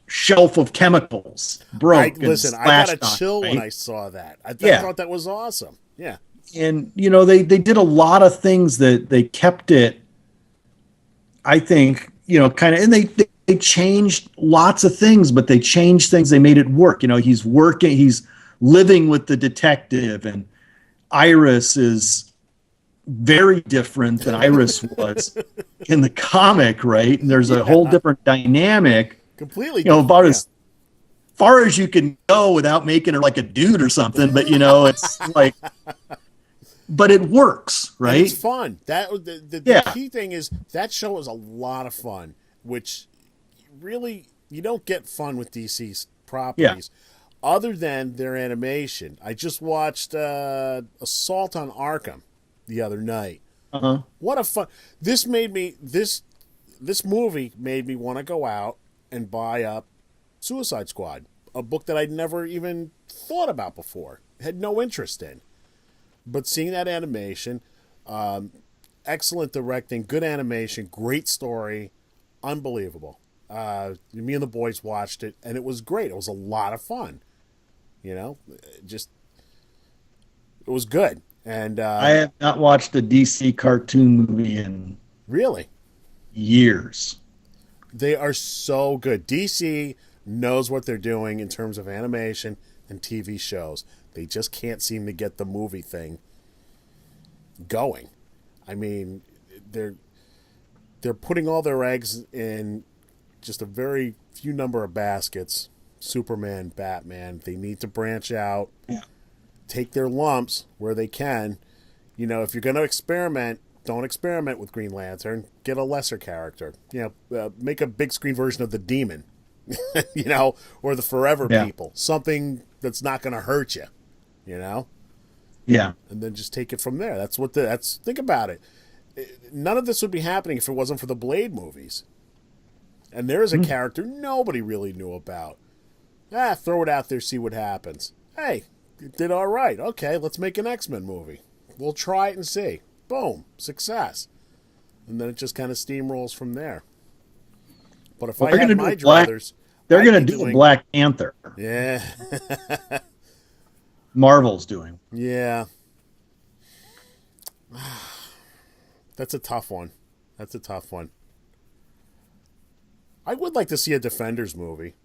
shelf of chemicals broke and I got a splashed on, chill when right? I saw that. I Yeah. thought that was awesome. Yeah. And you know, they did a lot of things that they kept it, I think, you know, kind of, and they changed lots of things, but they changed things. They made it work. You know, he's living with the detective, and Iris is very different than Iris was in the comic, right? And there's a whole different dynamic, Completely you know, different. about Yeah. as far as you can go without making her like a dude or something. But you know, it's like, but it works, And right? it's fun. The Yeah. key thing is that show was a lot of fun, which really you don't get fun with DC's properties other than their animation. I just watched Assault on Arkham the other night. Uh-huh. What a fun! This movie made me want to go out and buy up Suicide Squad, a book that I'd never even thought about before, had no interest in. But seeing that animation, excellent directing, good animation, great story, unbelievable. Me and the boys watched it, and it was great. It was a lot of fun. You know, it was good. And I have not watched a DC cartoon movie in really, years. they are so good. DC knows what they're doing in terms of animation and TV shows. They just can't seem to get the movie thing going. I mean, they're putting all their eggs in just a very few number of baskets. Superman, Batman, they need to branch out, take their lumps where they can. You know, if you're going to experiment, don't experiment with Green Lantern. Get a lesser character. You know, make a big screen version of the Demon, you know, or the Forever People. Something that's not going to hurt you, you know? Yeah. And then just take it from there. Think about it. None of this would be happening if it wasn't for the Blade movies. And there is a character nobody really knew about. Throw it out there, see what happens. Hey, it did all right. Okay, let's make an X-Men movie. We'll try it and see. Boom, success. And then it just kind of steamrolls from there. But if I had my druthers, they're going to do a Black Panther. Yeah. Marvel's doing. Yeah. That's a tough one. I would like to see a Defenders movie.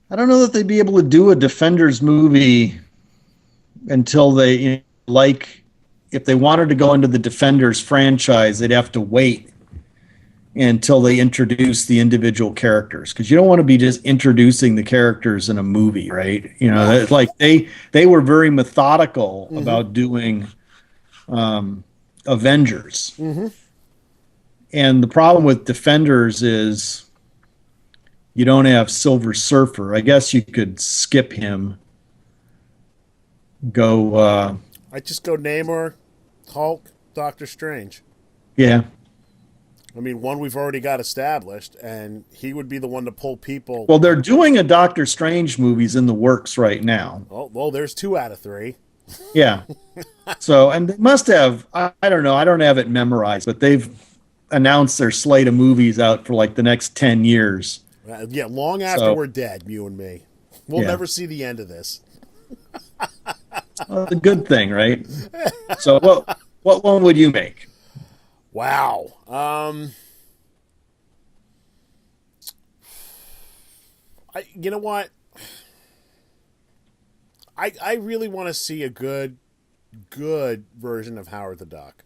I don't know that they'd be able to do a Defenders movie until they, you know, like, if they wanted to go into the Defenders franchise, they'd have to wait until they introduce the individual characters, because you don't want to be just introducing the characters in a movie, right? You know, it's like they were very methodical about doing Avengers. And the problem with Defenders is you don't have Silver Surfer. I guess you could skip him. Go. I just go Namor, Hulk, Doctor Strange. Yeah. I mean, one we've already got established, and he would be the one to pull people. Well, they're doing a Doctor Strange movies in the works right now. Oh, well, there's 2 out of 3. Yeah. So, and they must have, I don't know, I don't have it memorized, but they've announced their slate of movies out for like the next 10 years. Yeah, long after we're dead, you and me. We'll never see the end of this. Well, it's a good thing, right? So what one would you make? Wow. You know what? I really want to see a good good version of Howard the Duck.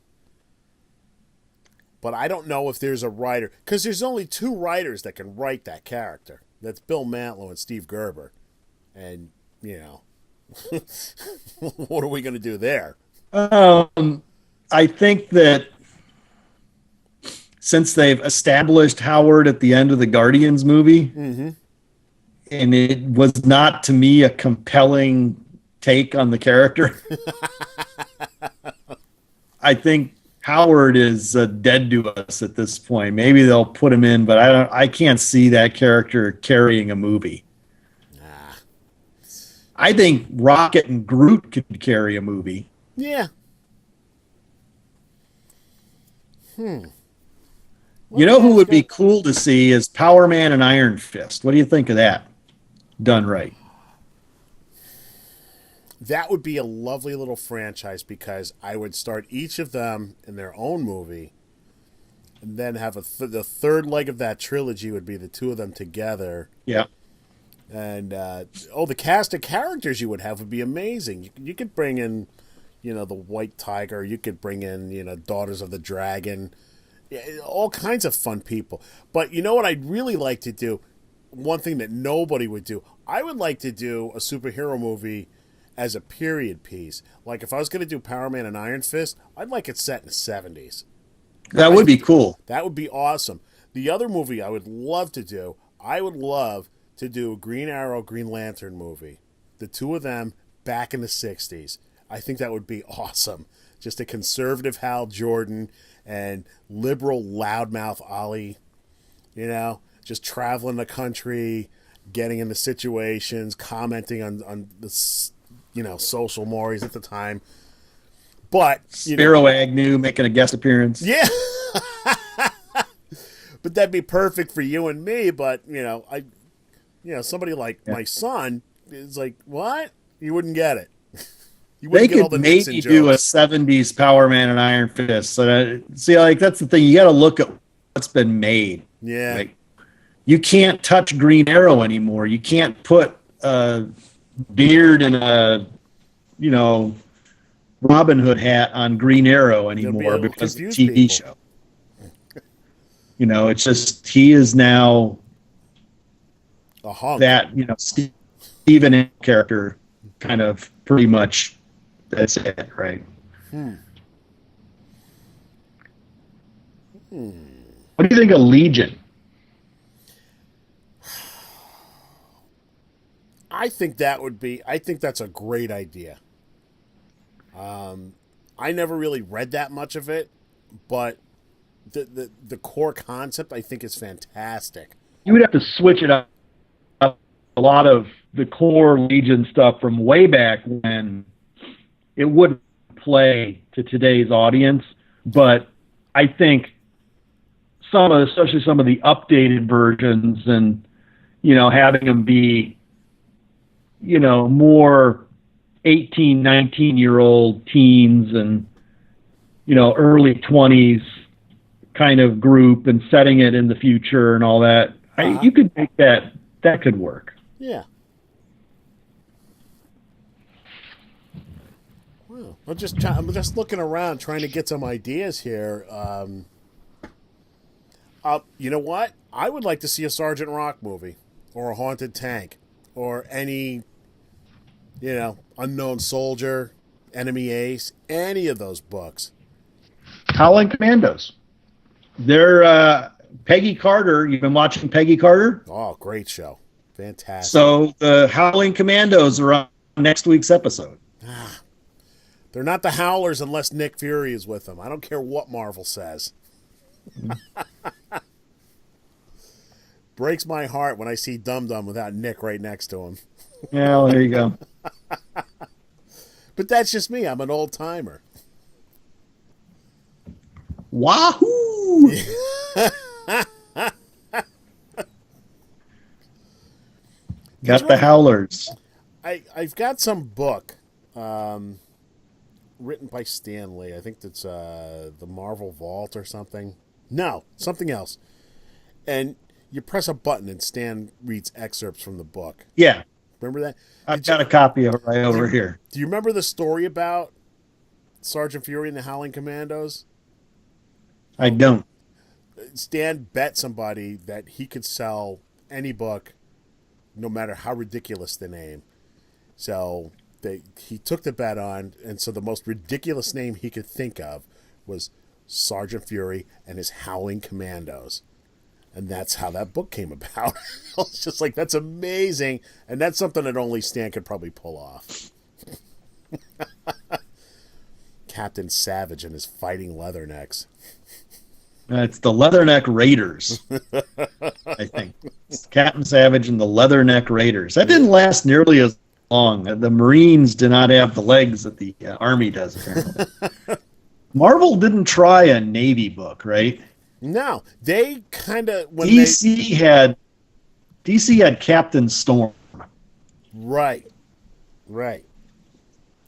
But I don't know if there's a writer, because there's only two writers that can write that character. That's Bill Mantlo and Steve Gerber. And, you know, what are we going to do there? I think that since they've established Howard at the end of the Guardians movie, and it was not to me a compelling take on the character, I think Howard is dead to us at this point. Maybe they'll put him in, but I can't see that character carrying a movie. I think Rocket and Groot could carry a movie. Yeah. You know who would be cool to see is Power Man and Iron Fist. What do you think of that? Done right. That would be a lovely little franchise, because I would start each of them in their own movie, and then have the third leg of that trilogy would be the two of them together. Yeah. And, the cast of characters you would have would be amazing. You could bring in, the White Tiger. You could bring in, Daughters of the Dragon. All kinds of fun people. But you know what I'd really like to do? One thing that nobody would do. I would like to do a superhero movie as a period piece. Like, if I was going to do Power Man and Iron Fist, I'd like it set in the 70s. That would be cool. That would be awesome. The other movie I would love to do, I would love to do a Green Arrow, Green Lantern movie. The two of them back in the 60s. I think that would be awesome. Just a conservative Hal Jordan and liberal loudmouth Ollie, just traveling the country, getting into situations, commenting on the, social mores at the time. But Spiro Agnew making a guest appearance. Yeah. But that'd be perfect for you and me. But, somebody like my son is like, what? You wouldn't get it. You They wouldn't get all could the Nixon maybe do a jokes. 70s Power Man and Iron Fist. So that's the thing. You got to look at what's been made. Yeah. Like, you can't touch Green Arrow anymore. You can't put a beard and a, Robin Hood hat on Green Arrow anymore because of the TV people. show. It's just he is now A hunk. that, Steven character kind of pretty much that's it, right? What do you think of Legion? I think that's a great idea. I never really read that much of it, but the core concept I think is fantastic. You would have to switch it up a lot of the core Legion stuff from way back when. It wouldn't play to today's audience, but I think especially some of the updated versions and, having them be, more 18, 19-year-old teens and, early 20s kind of group and setting it in the future and all that. You could make that could work. Yeah. Well, I'm just looking around trying to get some ideas here. You know what? I would like to see a Sergeant Rock movie or a Haunted Tank or any, Unknown Soldier, Enemy Ace, any of those books. Howling Commandos. They're Peggy Carter. You've been watching Peggy Carter? Oh, great show. Fantastic. So the Howling Commandos are on next week's episode. They're not the Howlers unless Nick Fury is with them. I don't care what Marvel says. Breaks my heart when I see Dum Dum without Nick right next to him. Yeah, well, there you go. But that's just me. I'm an old timer. Wahoo! Got the Howlers. I've got some book written by Stan Lee. I think that's the Marvel Vault or something. No, something else. And you press a button and Stan reads excerpts from the book. Yeah. Remember that? I've got a copy of it right over here. Do you remember the story about Sergeant Fury and the Howling Commandos? I don't. Stan bet somebody that he could sell any book, no matter how ridiculous the name. So he took the bet on, and so the most ridiculous name he could think of was Sergeant Fury and his Howling Commandos. And that's how that book came about. I was just like, that's amazing. And that's something that only Stan could probably pull off. Captain Savage and his fighting leathernecks. It's the Leatherneck Raiders, I think. It's Captain Savage and the Leatherneck Raiders. That didn't last nearly as long. The Marines do not have the legs that the Army does, apparently. Marvel didn't try a Navy book, right? No. They kind of... DC had Captain Storm. Right.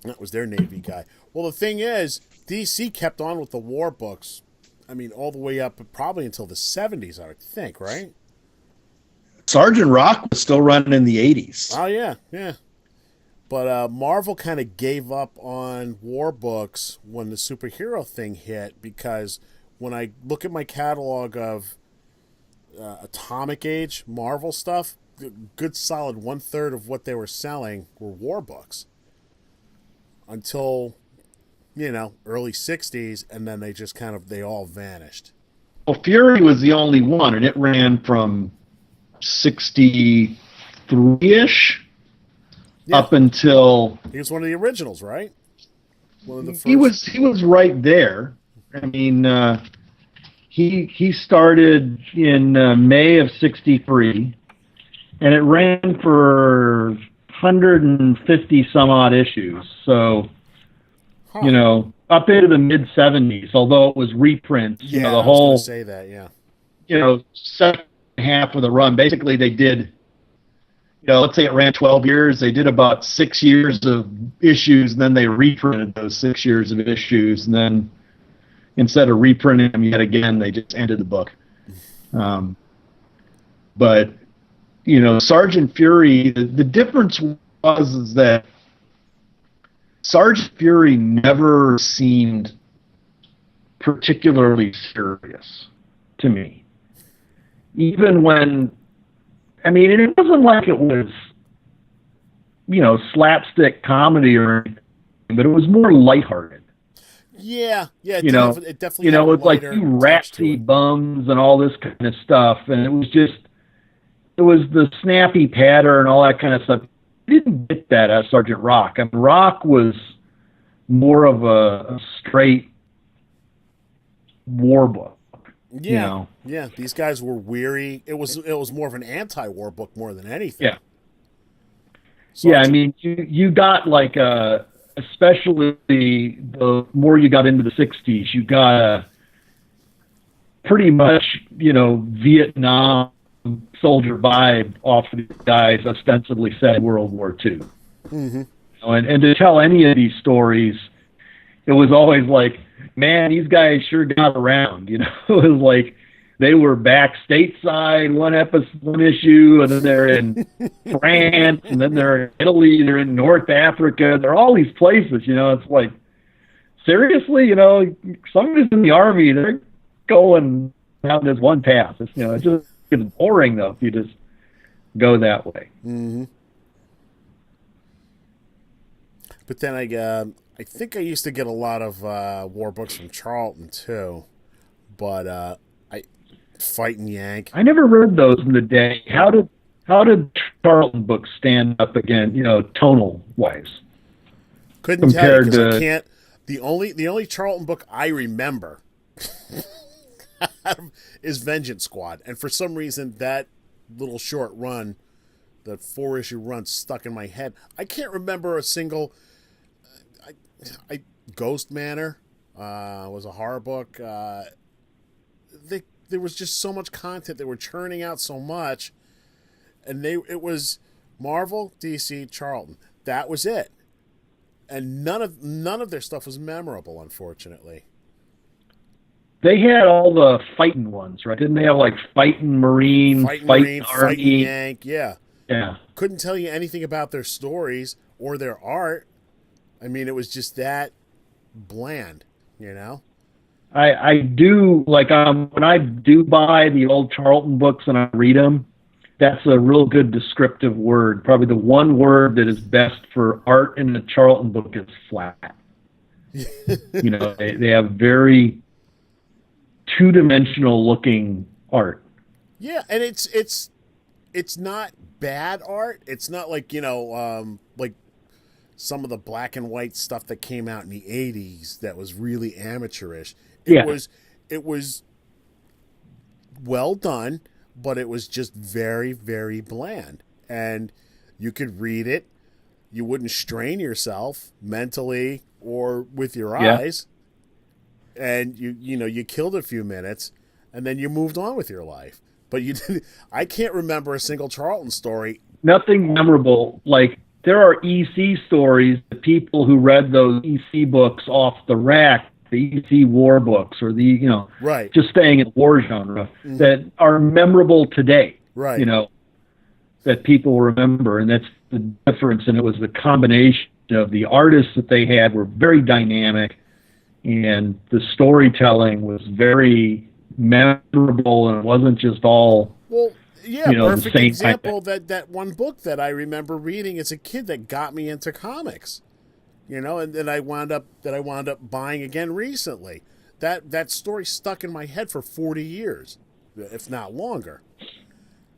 That was their Navy guy. Well, the thing is, DC kept on with the war books. I mean, all the way up probably until the 70s, I would think, right? Sergeant Rock was still running in the 80s. Oh, yeah. But Marvel kind of gave up on war books when the superhero thing hit, because when I look at my catalog of Atomic Age Marvel stuff, good solid 1/3 of what they were selling were war books. Until... early 60s, and then they all vanished. Well, Fury was the only one, and it ran from 63-ish up until... He was one of the originals, right? One of the first. He was right there. I mean, he started in May of 63, and it ran for 150 some odd issues. So... up into the mid 70s, although it was reprints. Yeah, the whole. I was going to say that. Yeah. Second half of the run. Basically, they did. Let's say it ran 12 years. They did about 6 years of issues, and then they reprinted those 6 years of issues, and then instead of reprinting them yet again, they just ended the book. But Sergeant Fury. The difference was that Sergeant Fury never seemed particularly serious to me. Even when, it wasn't like it was, slapstick comedy or anything, but it was more lighthearted. Yeah, it definitely. It's like you ratsy bums and all this kind of stuff, and it was the snappy patter and all that kind of stuff. Didn't get that as Sergeant Rock. Rock was more of a straight war book. Yeah, yeah. These guys were weary. It was more of an anti-war book more than anything. Yeah. You got like especially the more you got into the 60s, you got pretty much Vietnam soldier vibe off of the guys ostensibly said World War II. Mm-hmm. And to tell any of these stories, it was always like, man, these guys sure got around. It was like they were back stateside one issue, and then they're in France, and then they're in Italy, they're in North Africa, they're all these places. It's like, seriously, somebody's in the Army, they're going down this one path. It's just it's boring though if you just go that way. Mm-hmm. But then I think I used to get a lot of war books from Charlton too, but Fighting Yank. I never read those in the day. How did Charlton books stand up again? Tonal wise. Couldn't tell you because I can't. The only Charlton book I remember is Vengeance Squad, and for some reason that little short run, that 4-issue run, stuck in my head. I can't remember a single. Ghost Manor was a horror book. There was just so much content. They were churning out so much, and it was Marvel, DC, Charlton. That was it, and none of their stuff was memorable, unfortunately. They had all the fighting ones, right? Didn't they have like Fighting Marine, Fighting Army, Fighting Yank? Yeah. Yeah. Couldn't tell you anything about their stories or their art. It was just that bland, you know? I do, like, when I do buy the old Charlton books and I read them, that's a real good descriptive word. Probably the one word that is best for art in a Charlton book is flat. You know, they have very two-dimensional looking art. Yeah, and it's not bad art. It's not like, you know, like some of the black and white stuff that came out in the 80s that was really amateurish. It was well done, but it was just very, very bland. And you could read it. You wouldn't strain yourself mentally or with your eyes. And you killed a few minutes and then you moved on with your life. But you didn't, I can't remember a single Charlton story. Nothing memorable. Like, there are EC stories, the people who read those EC books off the rack, the EC war books, or the, you know, right, just staying in the war genre, that are memorable today, right, you know, that people remember. And that's the difference. And it was the combination of the artists that they had were very dynamic, and the storytelling was very memorable, and it wasn't just all, well, yeah, you know, perfect the same example. That one book that I remember reading as a kid that got me into comics, you know, and then I wound up buying again recently. That story stuck in my head for 40 years, if not longer.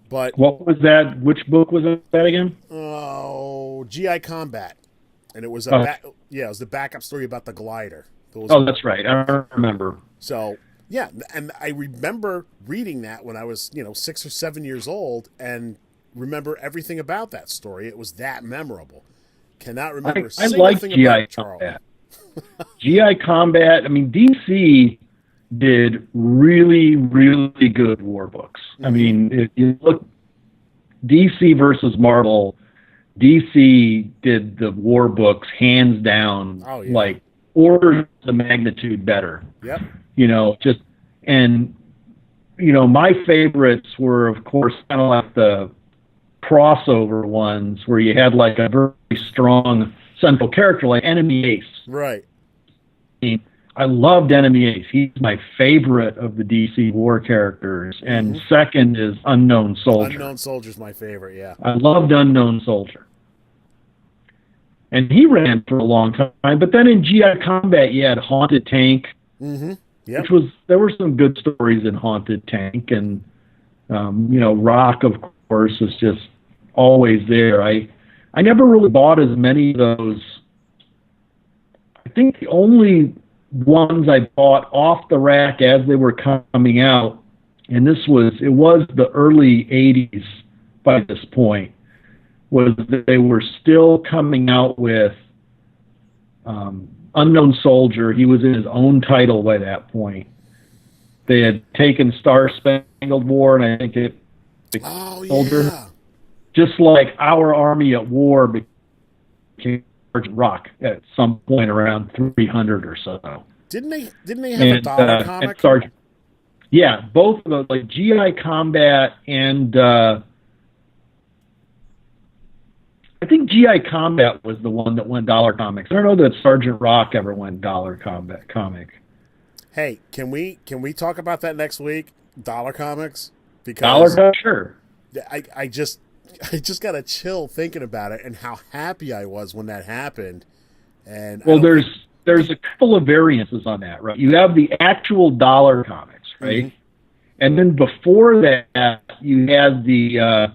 But what was that? Which book was that again? Oh, GI Combat, and it was it was the backup story about the glider. That's right. I remember. So. Yeah, and I remember reading that when I was, 6 or 7 years old, and remember everything about that story. It was that memorable. Cannot remember a single thing about Charles. GI Combat. I mean, DC did really, really good war books. Mm-hmm. I mean, if you look DC versus Marvel, DC did the war books hands down, like orders of magnitude better. Yep. You know, my favorites were, of course, kind of like the crossover ones where you had like a very strong central character like Enemy Ace. Right. I loved Enemy Ace. He's my favorite of the DC war characters. And second is Unknown Soldier. Unknown Soldier's my favorite, yeah. I loved Unknown Soldier. And he ran for a long time. But then in GI Combat, you had Haunted Tank. Mm-hmm. Yep. There were some good stories in Haunted Tank, and Rock, of course, is just always there. I never really bought as many of those. I think the only ones I bought off the rack as they were coming out, and it was the early 80s by this point, was that they were still coming out with Unknown Soldier. He was in his own title by that point. They had taken Star Spangled War, and I think it Soldier. Yeah. Just like Our Army at War became Sergeant Rock at some point around 300 or so. Didn't they have a dollar comic? And yeah, both of those, like GI Combat and I think GI Combat was the one that went dollar comics. I don't know that Sergeant Rock ever went dollar combat comic. Hey, can we talk about that next week? Dollar comics? Because dollar comics, sure. I just got a chill thinking about it and how happy I was when that happened. And there's a couple of variances on that, right? You have the actual dollar comics, right? Mm-hmm. And then before that, you had the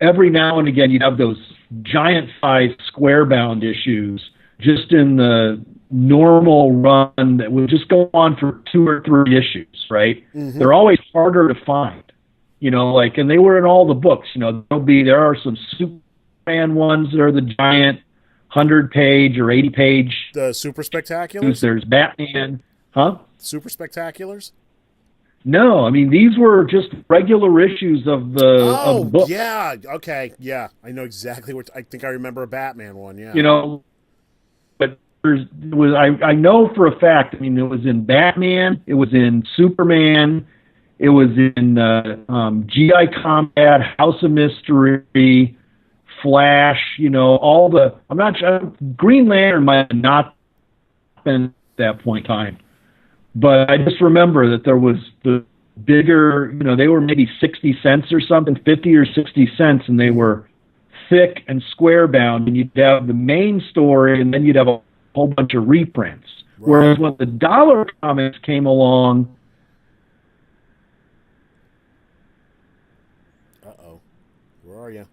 every now and again, you'd have those giant-sized square-bound issues just in the normal run that would just go on for 2 or 3 issues, right? Mm-hmm. They're always harder to find, and they were in all the books. There are some Superman ones that are the giant 100-page or 80-page. The Super Spectaculars? There's Batman. Huh? Super Spectaculars? No, I mean, these were just regular issues of the book. Yeah, okay, yeah. I know exactly I think I remember a Batman one, yeah. But I know for a fact, I mean, it was in Batman, it was in Superman, it was in GI Combat, House of Mystery, Flash, all the, I'm not sure, Green Lantern might not happened at that point in time. But I just remember that there was the bigger, they were maybe 60 cents or something, 50 or 60 cents, and they were thick and square bound, and you'd have the main story, and then you'd have a whole bunch of reprints. Right. Whereas when the dollar comics came along, where are you,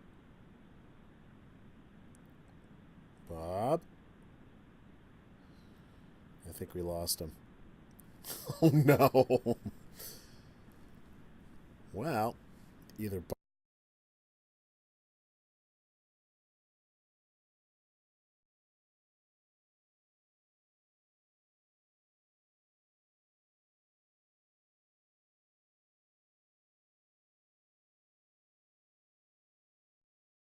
Bob? I think we lost him. Oh no. Well, either